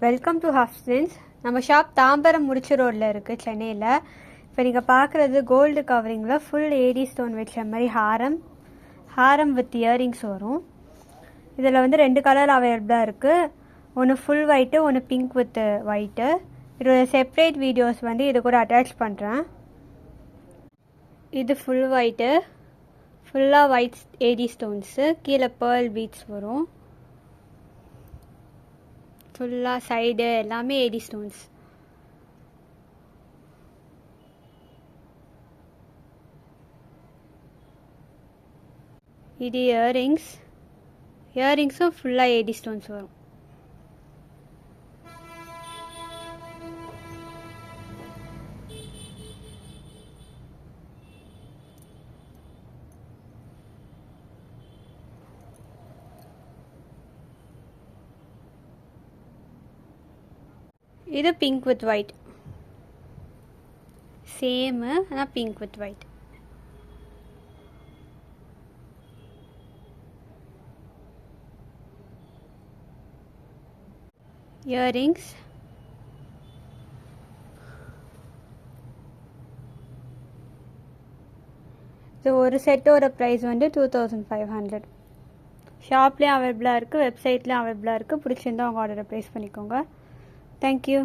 Welcome to ஹாஃப்ஸ்டன்ஸ். நம்ம shop Tambaram முடிச்சு ரோடில் இருக்குது சென்னையில். இப்போ நீங்கள் பார்க்குறது கோல்டு கவரிங்கில் ஃபுல் ஏடி ஸ்டோன் வச்ச மாதிரி ஹாரம் வித் இயரிங்ஸ் வரும். இதில் வந்து 2 கலர் அவைலபிளாக இருக்குது. ஒன்று ஃபுல் ஒயிட்டு, ஒன்று பிங்க் வித் ஒயிட்டு. இதோட செப்ரேட் வீடியோஸ் வந்து இது கூட அட்டாச் பண்ணுறேன். இது ஃபுல் ஒயிட்டு, ஃபுல்லாக ஒயிட் ஏடி ஸ்டோன்ஸு, கீழே பேர்ல் பீட்ஸ் வரும். ஃபுல்லாக சைடு எல்லாமே ஏடி ஸ்டோன்ஸ். இது இயரிங்ஸும் ஃபுல்லாக ஏடி ஸ்டோன்ஸ் வரும். இது பிங்க் வித் ஒயிட், சேமு ஆனால் பிங்க் வித் ஒயிட். இயரிங்ஸ் இது ஒரு செட்டோட ப்ரைஸ் வந்து 2500. ஷாப்லேயும் அவைலபிளாக இருக்குது, வெப்சைட்லேயும் அவைலபிளாக இருக்குது. பிடிச்சிருந்தா உங்கள் ஆர்டரை ப்ளேஸ் பண்ணிக்கோங்க. தேங்க்யூ.